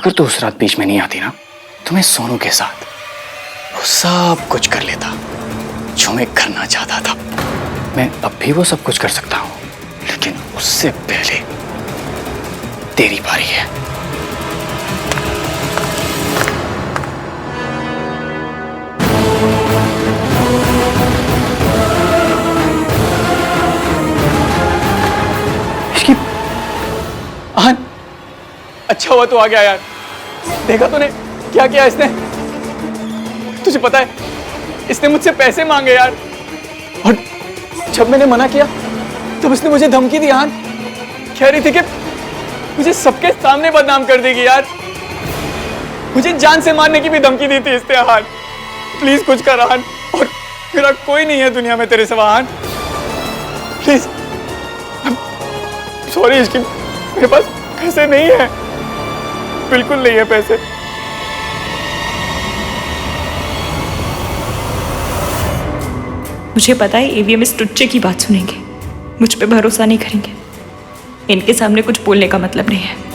अगर तू उस रात बीच में नहीं आती ना तो मैं सोनू के साथ वो सब कुछ कर लेता जो मैं करना चाहता था। मैं अब भी वो सब कुछ कर सकता हूँ, लेकिन उससे पहले तेरी बारी है। इसकी आहन, अच्छा हुआ तू आ गया यार। देखा तूने क्या किया इसने? तुझे पता है इसने मुझसे पैसे मांगे यार, और जब मैंने मना किया तब इसने मुझे धमकी दी। आहन कह रही थी कि मुझे सबके सामने बदनाम कर देगी यार। मुझे जान से मारने की भी धमकी दी थी इसने। आहन प्लीज कुछ कर आहन, और मेरा कोई नहीं है दुनिया में तेरे सिवा। आहन प्लीज। सॉरी इसकी, मेरे पास पैसे नहीं है, बिल्कुल नहीं है पैसे। मुझे पता है ईवीएम इस टुच्चे की बात सुनेंगे, मुझ पे भरोसा नहीं करेंगे। इनके सामने कुछ बोलने का मतलब नहीं है।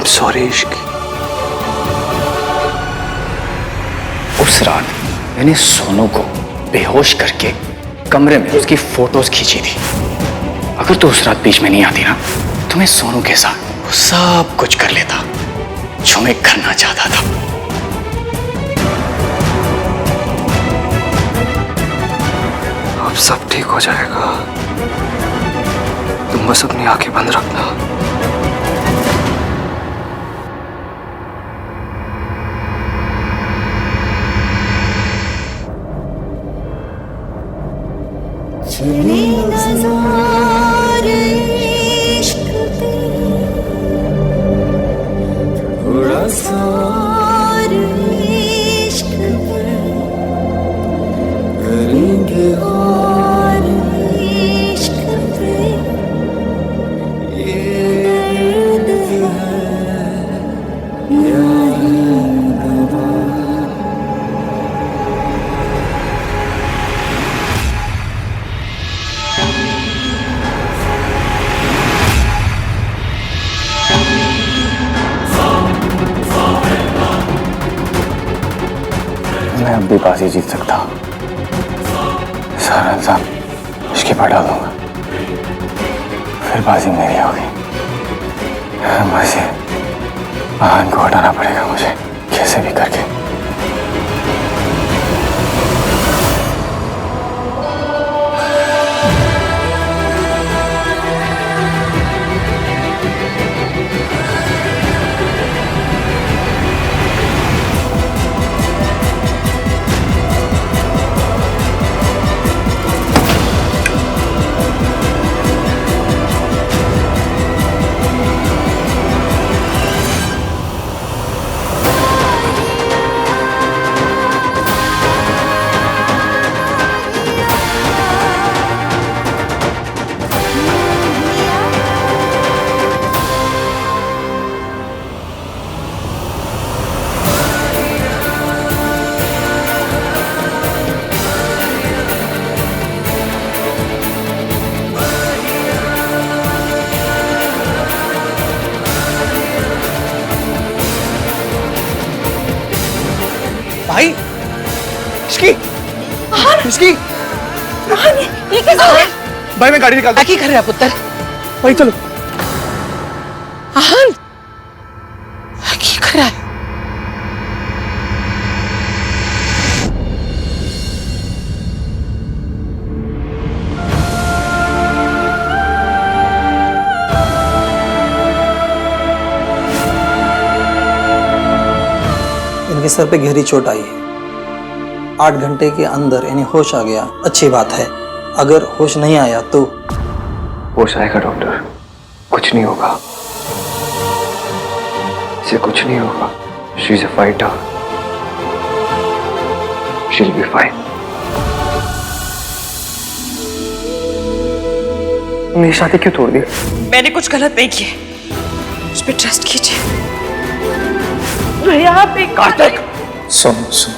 सॉरी इश्क। उस रात मैंने सोनू को बेहोश करके कमरे में उसकी फोटोज खींची थी। अगर तू उस रात बीच में नहीं आती ना तो मैं सोनू के साथ वो सब कुछ कर लेता जो मैं करना चाहता था। अब सब ठीक हो जाएगा, तुम बस अपनी आंखें बंद रखना। मैं अब भी बाजी जीत सकता हूँ। सारा इंसान इसकी पर डाल दूंगा, फिर बाजी मेरी होगी। बाजी आहन को हटाना पड़ेगा मुझे, कैसे भी करके। भाई इसकी इसकी ये कैसे हो गया? भाई मैं गाड़ी निकालता। क्या कर रहा है पुत्र? भाई चलो। आहन क्या कर रहा है? इनके सर पे गहरी चोट आई है। 8 घंटे के अंदर इन्हें होश आ गया, अच्छी बात है। अगर होश नहीं आया तो? होश आएगा डॉक्टर, कुछ नहीं होगा, इसे कुछ नहीं होगा। She is a fighter, she will be fine. मेरी शादी क्यों तोड़ दी? मैंने कुछ गलत नहीं किया, मुझ पर ट्रस्ट कीजिए। भैया आप एक कार्तिक, सुनो सुनो,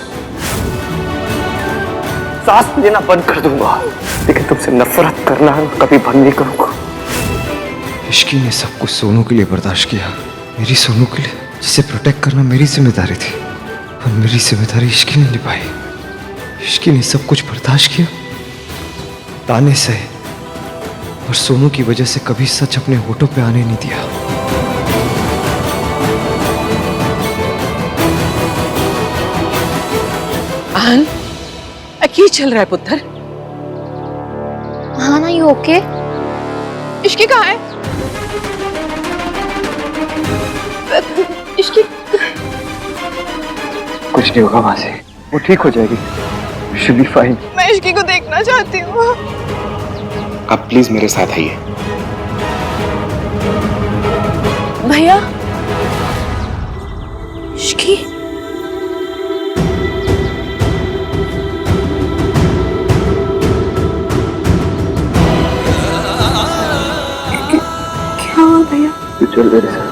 सांस लेना बंद कर दूंगा, लेकिन तुमसे नफरत करना कभी बंद नहीं करूंगा। इश्की ने सब कुछ सोनू के लिए बर्दाश्त किया, मेरी सोनू के लिए, जिसे प्रोटेक्ट करना मेरी जिम्मेदारी थी, और मेरी जिम्मेदारी इश्की ने निभाई। इश्की ने सब कुछ बर्दाश्त किया, ताने सहे, और सोनू की वजह से कभी सच अपने होठों पे आने नहीं दिया। आन, की चल रहा है पुत्र? हाँ ना, यू ओके? इश्की कहाँ है? इश्की कुछ नहीं होगा वहां से, वो ठीक हो जाएगी, शी विल बी फाइन। मैं इश्की को देखना चाहती हूँ। आप प्लीज मेरे साथ आइए। भैया इश्की, क्या हुआ भैया? तू चल मेरे साथ,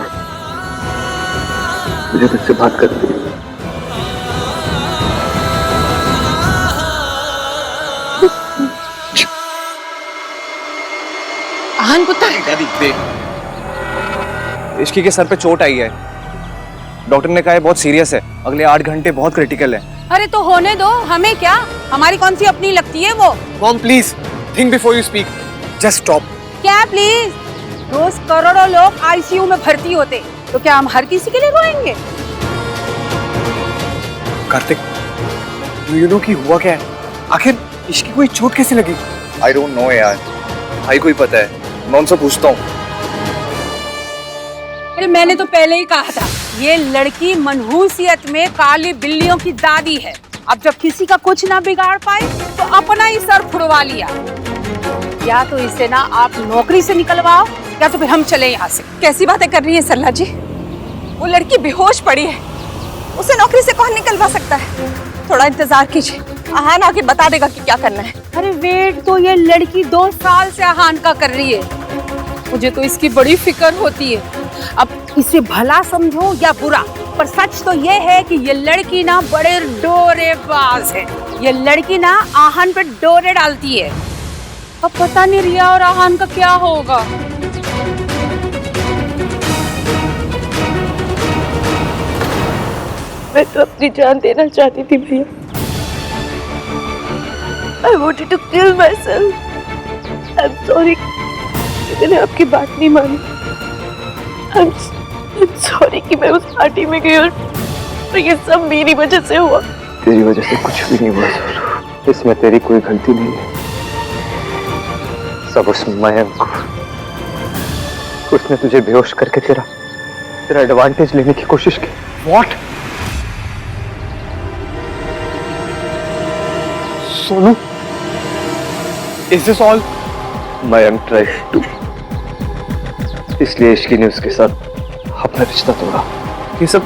मुझे तुझसे बात करनी है। आन पुत्र, दादी देख, इश्की के सर पे चोट आई है, डॉक्टर ने कहा है बहुत सीरियस है, अगले 8 घंटे बहुत क्रिटिकल है। अरे तो होने दो, हमें क्या, हमारी कौन सी अपनी लगती है वो? Mom please think before you speak, just stop. क्या प्लीज? रोज करोड़ों लोग आईसीयू में भर्ती होते, तो क्या हम हर किसी के लिए रोएंगे? कार्तिक, यू नो कि हुआ क्या है? आखिर इश्की को ये चोट कैसे लगी? आई डोंट नो यार, भाई को ही पता है, मैं उनसे पूछता हूँ। अरे मैंने तो पहले ही कहा था, ये लड़की मनहूसियत में काली बिल्लियों की दादी है। अब जब किसी का कुछ ना बिगाड़ पाए तो अपना ही सर फुड़वा लिया। या तो इसे ना आप नौकरी से निकलवाओ, या तो फिर हम चले यहाँ से। कैसी बातें कर रही है सरला जी? वो लड़की बेहोश पड़ी है, उसे नौकरी से कौन निकलवा सकता है? थोड़ा इंतजार कीजिए, आहान आके बता देगा कि क्या करना है। अरे वेट तो ये लड़की 2 साल से आहान का कर रही है, मुझे तो इसकी बड़ी फिक्र होती है। अब इसे भला समझो या बुरा, पर सच तो ये है कि ये लड़की ना बड़े डोरेबाज है। ये लड़की ना आहान पे डोरे डालती है। अब पता नहीं रिया और आहान का क्या होगा। मैं तो अपनी जान देना चाहती थी भैया। I wanted to kill myself. I'm sorry कि मैंने आपकी बात नहीं मानी। I'm sorry कि मैं उस पार्टी में गई और ये सब मेरी वजह से हुआ। तेरी वजह से कुछ भी नहीं हुआ सोनू, इसमें तेरी कोई गलती नहीं है। सब उस मयंक को, उसने तुझे बेहोश करके तेरा एडवांटेज लेने की कोशिश की। What? Sonu, is this all? Mayank tried to, इसलिए इश्की ने उसके साथ अपना रिश्ता तोड़ा। ये सब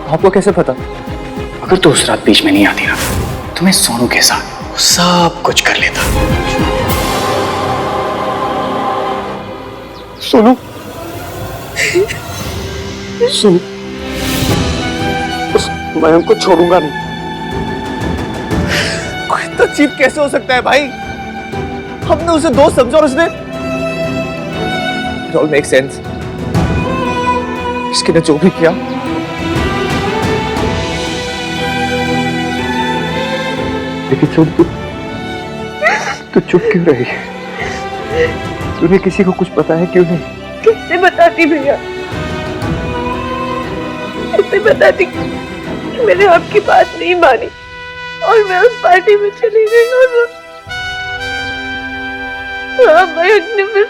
आपको कैसे पता? अगर तो उस रात बीच में नहीं आती ना, तो मैं सोनू के साथ वो सब कुछ कर लेता। सोनू, सोनू, उस मयंक को छोड़ूंगा नहीं। कोई तो चीप कैसे हो सकता है भाई? हमने उसे दोस्त समझा और उसने It all makes sense. इसके ने जो भी किया, लेकिन सुन, तू चुप क्यों रही? तूने किसी को कुछ बताया क्यों नहीं? कैसे बताती भैया? कैसे बताती कि मैंने आपकी बात नहीं मानी और मैं उस पार्टी में चली गई और मयंक ने फिर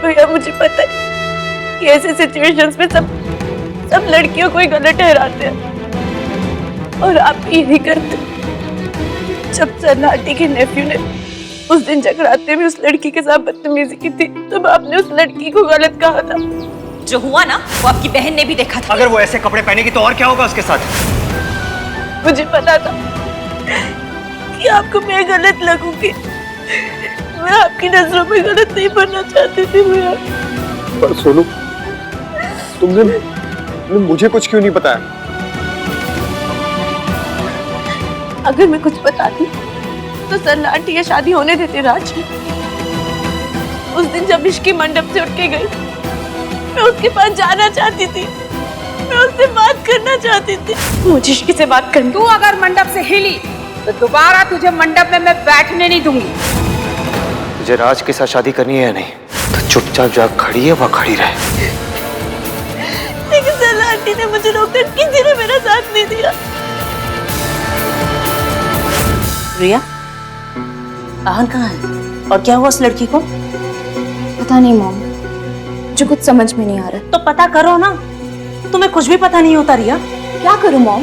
भैया मुझे पता है कि ऐसे सिचुएशंस में सब लड़कियों को ही गलत ठहराते हैं और आप भी यही करते। जब सरलाटी के नेफ्यू ने उस दिन जगराते में उस लड़की के साथ बदतमीजी की थी तब आपने उस लड़की को गलत कहा था। जो हुआ ना वो आपकी बहन ने भी देखा था। अगर वो ऐसे कपड़े पहनेगी तो और क्या होगा उसके साथ? मुझे पता था कि आपको मैं गलत लगूंगी। मैं आपकी नजरों में गलत नहीं बनना चाहती थी भैया। पर सोनू, तुमने मुझे कुछ क्यों नहीं बताया? अगर मैं कुछ बताती तो सरलाटी ये शादी होने देते राज। उस दिन जब इश्की मंडप से उठ के गई मैं उसके पास जाना चाहती थी, मैं उससे बात करना चाहती थी। मुझे इश्की से बात करनी। तू अगर मंडप से हिली तो दोबारा तुझे मंडप में मैं बैठने नहीं दूंगी। तुझे राज के साथ शादी करनी है या नहीं तो चुपचाप जा खड़ी है, वह खड़ी रहे। लेकिन सरलाटी ने मुझे रोककर किसी ने मेरा साथ नहीं दिया। रिया, आहन कहाँ है और क्या हुआ उस लड़की को? पता नहीं मॉम, मुझे कुछ समझ में नहीं आ रहा। तो पता करो ना। तुम्हें कुछ भी पता नहीं होता रिया। क्या करूं मॉम?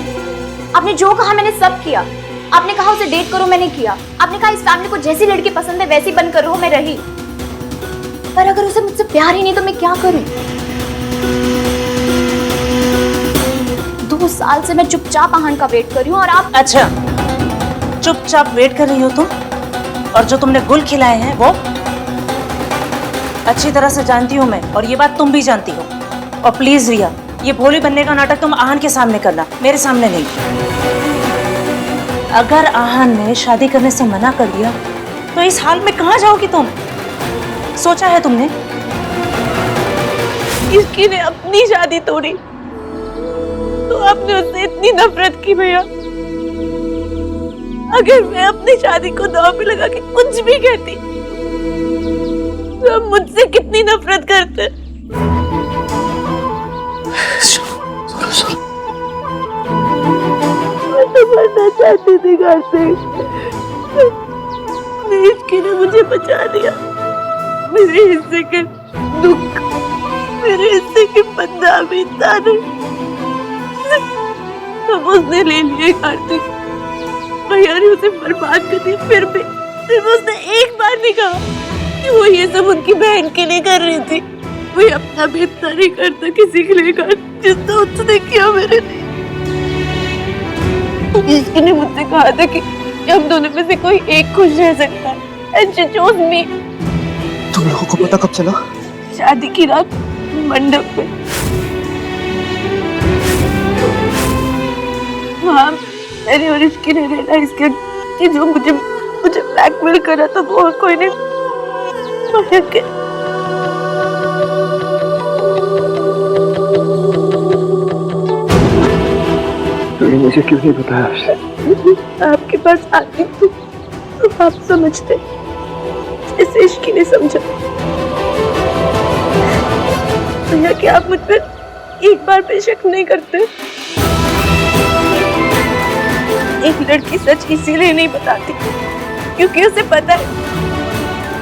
आपने जो कहा मैंने सब किया। आपने कहा उसे डेट करो, मैंने किया। आपने कहा इस फैमिली को जैसी लड़की पसंद है वैसी बनकर रहो, मैं रही। पर अगर उसे मुझसे प्यार ही नहीं तो मैं क्या करूं? 2 साल से मैं चुपचाप आहन का वेट कर रही हूँ और आप। अच्छा, चुपचाप वेट कर रही हो तुम? और जो तुमने गुल खिलाए हैं वो अच्छी तरह से जानती हूँ मैं, और ये बात तुम भी जानती हो। और प्लीज रिया, ये भोली बनने का नाटक तुम आहन के सामने करना, मेरे सामने नहीं। अगर आहन ने शादी करने से मना कर दिया तो इस हाल में कहाँ जाओगी तुम? सोचा है तुमने? इसकी ने अपनी शादी तोड़ी तो आपने उससे इतनी नफरत की भैया। अगर मैं अपनी शादी को दांव पे लगा के कुछ भी कहती तो आप मुझसे कितनी नफरत करते। मैं तो मरना चाहती थी घर से। इसकी ने मुझे बचा दिया। मेरे हिस्से के दुख, मेरे हिस्से के बदनामी ताने सब उसने ले लिए। कार्तिक भैया ने उसे बर्बाद कर दिया। फिर भी उसने एक बार भी कहा कि वो ये सब उनकी बहन के लिए कर रही थी। वो अपना भी इतना नहीं करता किसी के लिए कर जितना उसने किया मेरे लिए। इसने मुझसे कहा था कि हम दोनों में से कोई एक खुश रह सकता है। And she chose me. तुम लोगों को पता कब चला? शादी की रात मंडप पे। वहाँ मैंने और इसकी ने रियलाइज किया कि जो मुझे ब्लैकमेल करा था वो कोई नहीं, महक है। तूने मुझे क्यों नहीं बताया? आपके पास आती तो आप समझते जैसे इश्की ने समझा। भैया कि आप मुझ पर एक बार भी शक नहीं करते? एक लड़की सच इसीलिए नहीं बताती क्योंकि उसे पता है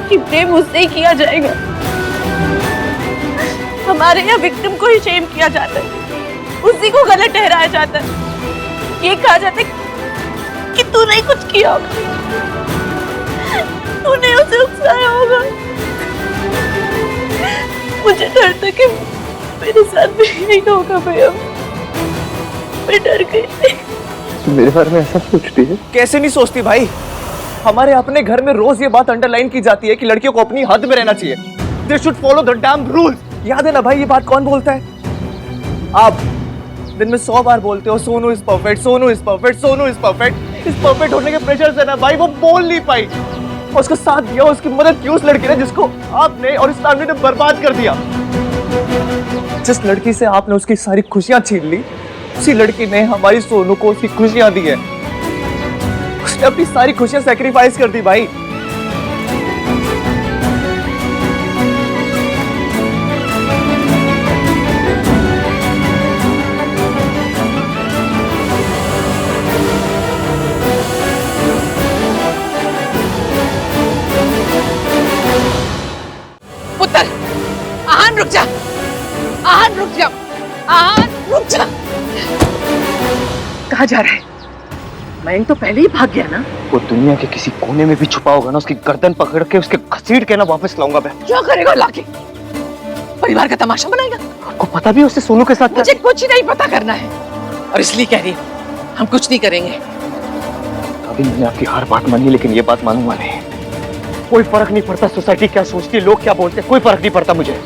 कि प्रेम उससे ही किया जाएगा। हमारे यहाँ विक्टिम को ही शेम किया जाता है, उसी को गलत ठहराया जाता है। ये कहा जाता है कि तूने कुछ किया होगा, तूने उसे उकसाया होगा। मुझे डर था कि मेरे साथ भी यही होगा भैया। मैं डर गई। तुम मेरे बारे में ऐसा सोचती है? कैसे नहीं सोचती भाई? हमारे अपने घर में रोज ये बात अंडरलाइन की जाती है कि लड़कियों को अपनी हद में रहना चाहिए। They should follow the damn rules। याद है ना भाई, ये बात कौन बोलता है? आप दिन में 100 बार बोलते हो Sonu is perfect, Sonu is perfect, Sonu is perfect. इस परफेक्ट होने के प्रेशर से ना भाई वो बोल नहीं पाई। और उसका साथ दिया, उसकी मदद की उस लड़की ने जिसको आपने और इस फैमिली ने बर्बाद कर दिया। जिस लड़की से आपने उसकी सारी खुशियां छीन ली, उसी लड़की ने हमारी सोनू को उसकी खुशियां दी है। उसने अपनी सारी खुशियां सैक्रिफाइस कर दी भाई। पुत्र, आहन रुक जा। रुक जा, आहान रुक जा। कहाँ जा रहा है? मयंक तो पहले ही भाग गया ना। वो दुनिया के किसी कोने में भी छुपा होगा ना, उसकी गर्दन पकड़ के उसके घसीट के ना वापस लाऊंगा मैं। क्या करेगा लाके? परिवार का तमाशा बनाएगा? आपको पता भी उससे सोनू के साथ? मुझे कुछ नहीं पता करना है और इसलिए कह रही हूँ हम कुछ नहीं करेंगे। अभी मैंने आपकी हर बात मानी, लेकिन ये बात मानूंगा नहीं। कोई फर्क नहीं पड़ता सोसाइटी क्या सोचती है, लोग क्या बोलते हैं, कोई फर्क नहीं पड़ता मुझे।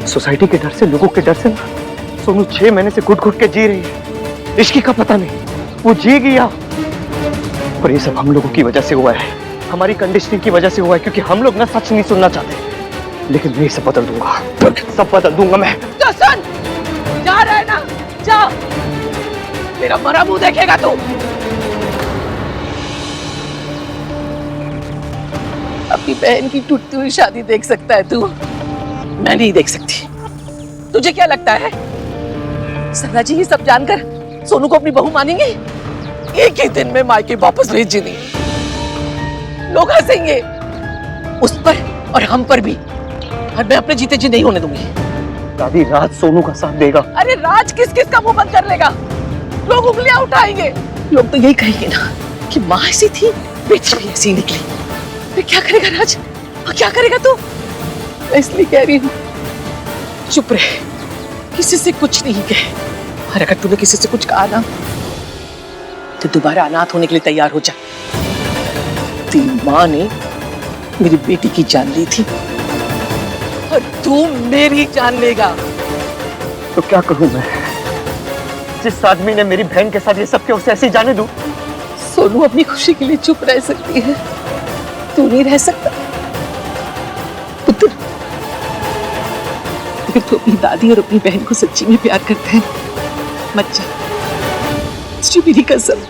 सोसाइटी के डर से, लोगों के डर से ना सोनू 6 महीने से घुट घुट के जी रही है। इश्क का पता नहीं, वो जी गया। और ये सब हम लोगों की वजह से हुआ है, हमारी कंडीशनिंग की वजह से हुआ है, क्योंकि हम लोग ना सच नहीं सुनना चाहते। लेकिन मैं सब बदल दूंगा, सब बदल दूंगा मैं। तो सुन, जा रहा है ना, जा, तेरा मरा मुंह देखेगा तू। अपनी बहन की टूटती हुई शादी देख सकता है तू, मैं नहीं देख सकती। तुझे क्या लगता है सरला जी ये सब जानकर सोनू को अपनी बहू मानेंगे? एक ही दिन में मायके वापस भेज देंगे। लोग हंसेंगे उस पर और हम पर भी, और मैं अपने जीते जी नहीं होने दूंगी। दादी, राज सोनू का साथ देगा। अरे राज किस किस का मुंह बंद कर लेगा? लोग उंगलियां उठाएंगे। लोग तो यही कहेंगे ना कि माँ ऐसी थी, बेटी भी ऐसी निकली। फिर क्या करेगा राज? और क्या करेगा तू? मैं इसलिए कह रही हूँ चुप रहे, किसी से कुछ नहीं कहे। और अगर तूने किसी से कुछ कहा ना तो दोबारा अनाथ होने के लिए तैयार हो जा। तेरी माँ ने मेरी बेटी की जान ली थी और तू मेरी जान लेगा। तो क्या करूं मैं? जिस आदमी ने मेरी बहन के साथ ये सब किया उसे ऐसे ही जाने दूं? सोनू अपनी खुशी के लिए चुप रह सकती है, तू नहीं रह सकता। पुत्र, अगर तू अपनी दादी और अपनी बहन को सच्ची में प्यार करता है मत जा, तुझे मेरी कसम।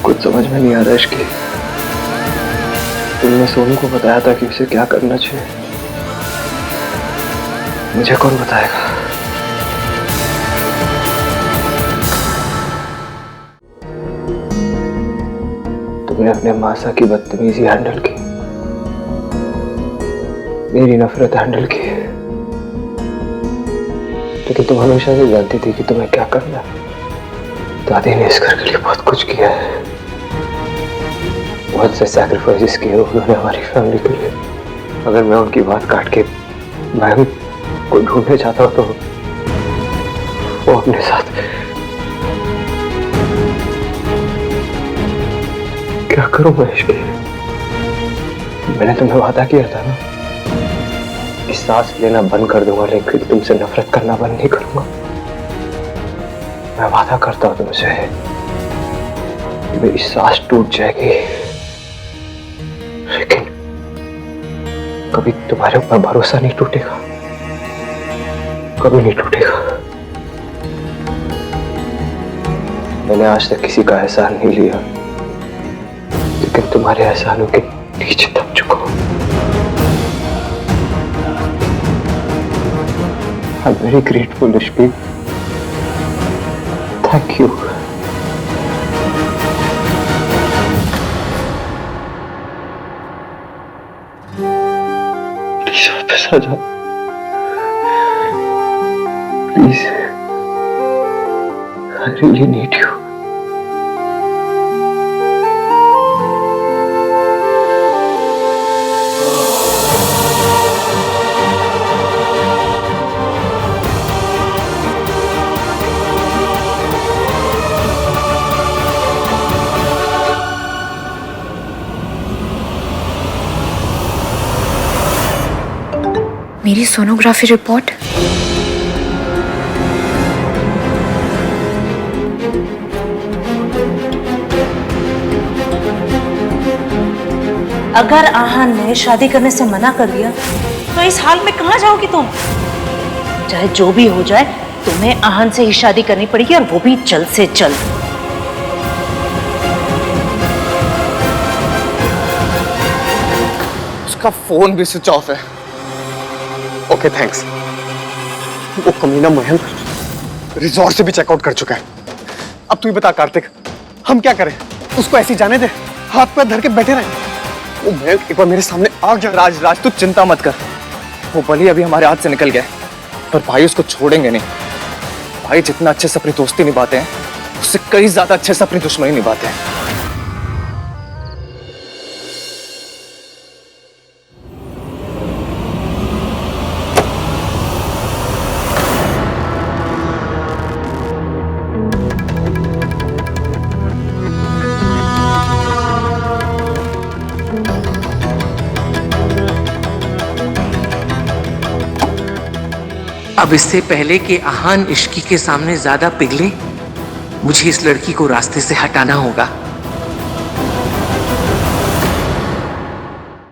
कुछ समझ में नहीं आ रहा इश्की। तुमने सोनू को बताया था कि उसे क्या करना चाहिए, मुझे कौन बताएगा? तुमने अपने मासा की बदतमीजी हैंडल की, मेरी नफरत हैंडल की, लेकिन तुम हमेशा से जानती थी कि तुम्हें क्या करना है। दादी ने इस घर के लिए बहुत कुछ किया है, बहुत से सैक्रिफाइसेस किए उन्होंने हमारी फैमिली के लिए। अगर मैं उनकी बात काट के मैं को ढूंढने चाहता हूँ तो वो अपने साथ क्या करूं मैं इसके? मैंने तुम्हें वादा किया था ना कि सांस लेना बंद कर दूंगा, लेकिन तुमसे नफरत करना बंद नहीं करूंगा। मैं वादा करता हूं तुमसे कि मेरी सांस टूट जाएगी, लेकिन कभी तुम्हारे ऊपर भरोसा नहीं टूटेगा, कभी नहीं टूटेगा। मैंने आज तक किसी का एहसान नहीं लिया, लेकिन तुम्हारे एहसानों के नीचे दब चुका हूं। I'm very grateful, Ishki. Thank you. Please वापस आ जाओ। Please. I really need you. मेरी सोनोग्राफी रिपोर्ट। अगर आहान ने शादी करने से मना कर दिया तो इस हाल में कहाँ जाओगी तुम? चाहे जो भी हो जाए तुम्हें आहान से ही शादी करनी पड़ेगी, और वो भी जल्द से जल्द। उसका फोन भी स्विच ऑफ है। Okay thanks. वो कमीना मयंक रिजॉर्ट से भी चेकआउट कर चुका है। अब तू ही बता कार्तिक, हम क्या करें? उसको ऐसी जाने दे, हाथ पैर धर के बैठे रहे? वो मयंक एक बार मेरे सामने आ गया। राज तू चिंता मत कर, वो भले अभी हमारे हाथ से निकल गया पर भाई उसको छोड़ेंगे नहीं। भाई जितना अच्छे से अपनी दोस्ती निभाते हैं उससे कई ज्यादा अच्छे से अपनी दुश्मनी निभाते हैं। अब इससे पहले कि आहान इश्की के सामने ज्यादा पिघले, मुझे इस लड़की को रास्ते से हटाना होगा।